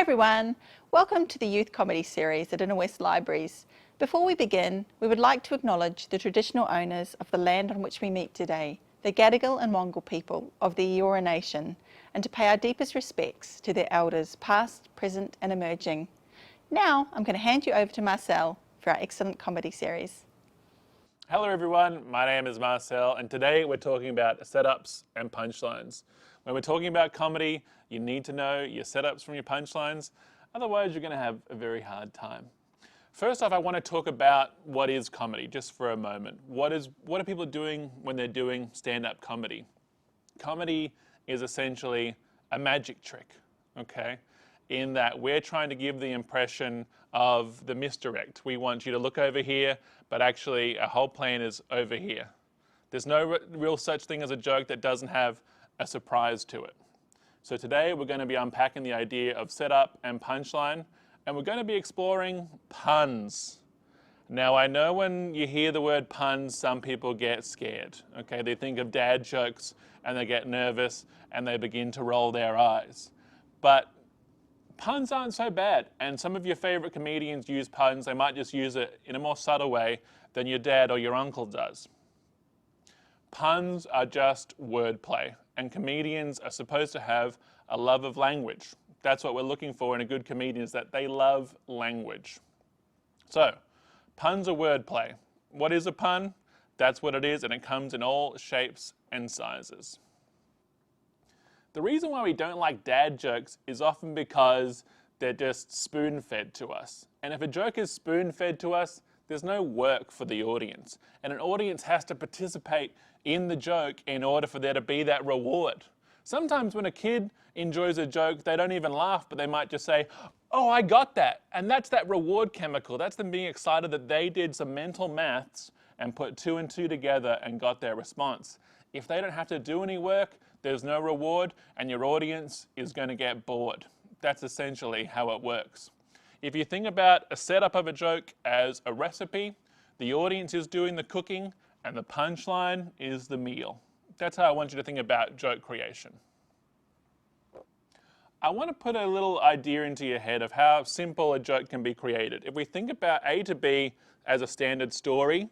Hi everyone, welcome to the Youth Comedy Series at Inner West Libraries. Before we begin, we would like to acknowledge the traditional owners of the land on which we meet today, the Gadigal and Wangal people of the Eora Nation, and to pay our deepest respects to their elders past, present and emerging. Now I'm going to hand you over to Marcel for our excellent comedy series. Hello everyone, my name is Marcel and today we're talking about setups and punchlines. When we're talking about comedy, you need to know your setups from your punchlines, otherwise you're going to have a very hard time. First off, I want to talk about what is comedy, just for a moment. What are people doing when they're doing stand-up comedy? Comedy is essentially a magic trick, okay? In that we're trying to give the impression of the misdirect. We want you to look over here, but actually our whole plan is over here. There's no real such thing as a joke that doesn't have a surprise to it. So today we're going to be unpacking the idea of setup and punchline, and we're going to be exploring puns. Now I know when you hear the word puns, some people get scared, okay? They think of dad jokes and they get nervous and they begin to roll their eyes. But puns aren't so bad, and some of your favorite comedians use puns. They might just use it in a more subtle way than your dad or your uncle does. Puns are just wordplay, and comedians are supposed to have a love of language. That's what we're looking for in a good comedian, is that they love language. So, puns are wordplay. What is a pun? That's what it is, and it comes in all shapes and sizes. The reason why we don't like dad jokes is often because they're just spoon-fed to us. And if a joke is spoon-fed to us, there's no work for the audience. And an audience has to participate in the joke in order for there to be that reward. Sometimes when a kid enjoys a joke, they don't even laugh, but they might just say, "Oh, I got that." And that's that reward chemical. That's them being excited that they did some mental maths and put 2 and 2 together and got their response. If they don't have to do any work, there's no reward, and your audience is going to get bored. That's essentially how it works. If you think about a setup of a joke as a recipe, the audience is doing the cooking, and the punchline is the meal. That's how I want you to think about joke creation. I want to put a little idea into your head of how simple a joke can be created. If we think about A to B as a standard story,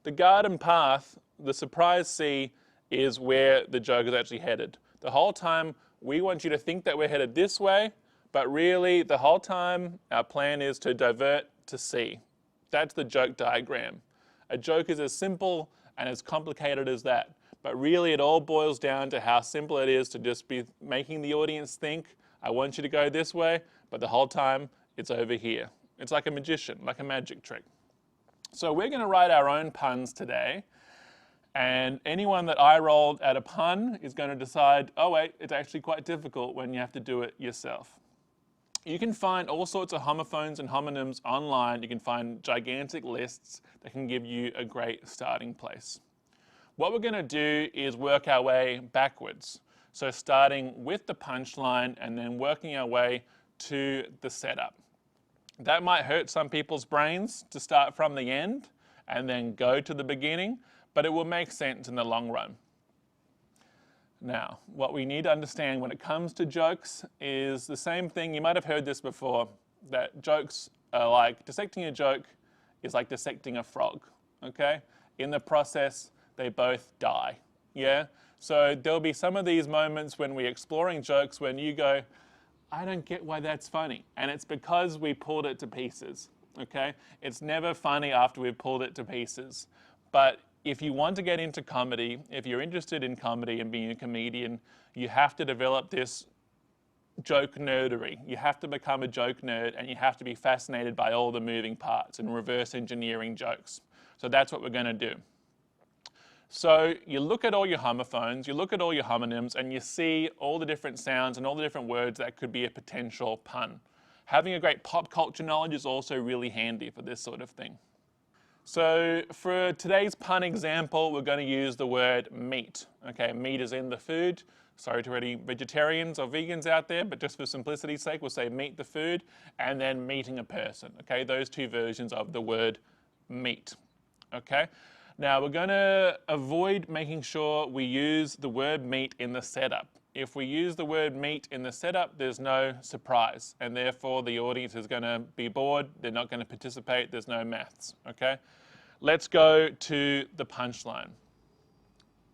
the garden path, the surprise C, is where the joke is actually headed. The whole time we want you to think that we're headed this way, but really the whole time our plan is to divert to C. That's the joke diagram. A joke is as simple and as complicated as that, but really it all boils down to how simple it is to just be making the audience think, I want you to go this way, but the whole time it's over here. It's like a magician, like a magic trick. So we're going to write our own puns today, and anyone that I rolled at a pun is going to decide, oh wait, it's actually quite difficult when you have to do it yourself. You can find all sorts of homophones and homonyms online. You can find gigantic lists that can give you a great starting place. What we're going to do is work our way backwards. So starting with the punchline and then working our way to the setup. That might hurt some people's brains to start from the end and then go to the beginning, but it will make sense in the long run. Now, what we need to understand when it comes to jokes is the same thing. You might have heard this before, that jokes are like, dissecting a joke is like dissecting a frog, okay? In the process, they both die, yeah? So there'll be some of these moments when we're exploring jokes when you go, I don't get why that's funny. And it's because we pulled it to pieces, okay? It's never funny after we've pulled it to pieces. But if you want to get into comedy, if you're interested in comedy and being a comedian, you have to develop this joke nerdery. You have to become a joke nerd and you have to be fascinated by all the moving parts and reverse engineering jokes. So that's what we're going to do. So you look at all your homophones, you look at all your homonyms, and you see all the different sounds and all the different words that could be a potential pun. Having a great pop culture knowledge is also really handy for this sort of thing. So for today's pun example, we're going to use the word meat. Okay, meat is in the food. Sorry to any vegetarians or vegans out there, but just for simplicity's sake, we'll say meet the food and then meeting a person. Okay, those two versions of the word meat. Okay, now we're going to avoid making sure we use the word meat in the setup. if we use the word meet in the setup, there's no surprise, and therefore the audience is going to be bored, they're not going to participate, there's no maths, okay? Let's go to the punchline.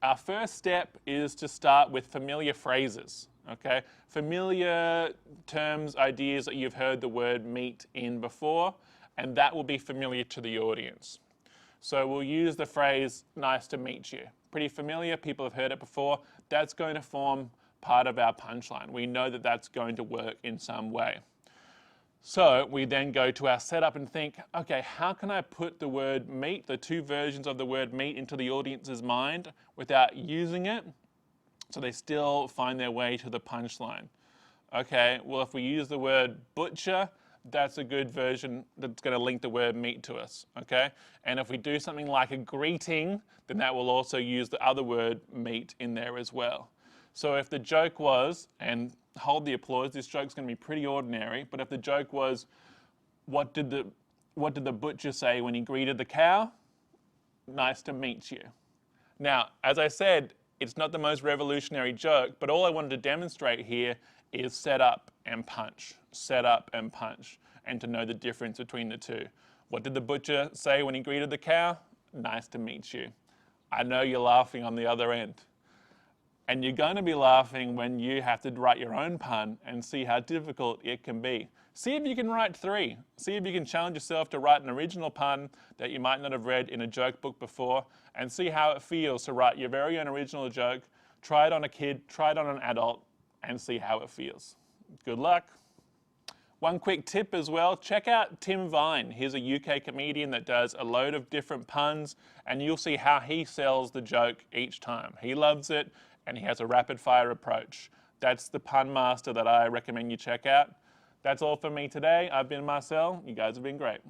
Our first step is to start with familiar phrases, okay? Familiar terms, ideas that you've heard the word meet in before, and that will be familiar to the audience. So we'll use the phrase, nice to meet you. Pretty familiar, people have heard it before. That's going to form part of our punchline. We know that that's going to work in some way. So we then go to our setup and think, okay, how can I put the word meet, the two versions of the word meet, into the audience's mind without using it so they still find their way to the punchline? Okay, well, if we use the word butcher, that's a good version that's going to link the word meet to us, okay? And if we do something like a greeting, then that will also use the other word meet in there as well. So if the joke was, and hold the applause, this joke's going to be pretty ordinary, but if the joke was, what did the butcher say when he greeted the cow? Nice to meet you. Now, as I said, it's not the most revolutionary joke, but all I wanted to demonstrate here is set up and punch, set up and punch, and to know the difference between the two. What did the butcher say when he greeted the cow? Nice to meet you. I know you're laughing on the other end. And you're going to be laughing when you have to write your own pun and see how difficult it can be. See if you can write 3. See if you can challenge yourself to write an original pun that you might not have read in a joke book before, and see how it feels to write your very own original joke. Try it on a kid, try it on an adult, and see how it feels. Good luck. One quick tip as well, check out Tim Vine. He's a UK comedian that does a load of different puns, and you'll see how he sells the joke each time. He loves it, and he has a rapid fire approach. That's the pun master that I recommend you check out. That's all for me today. I've been Marcel. You guys have been great.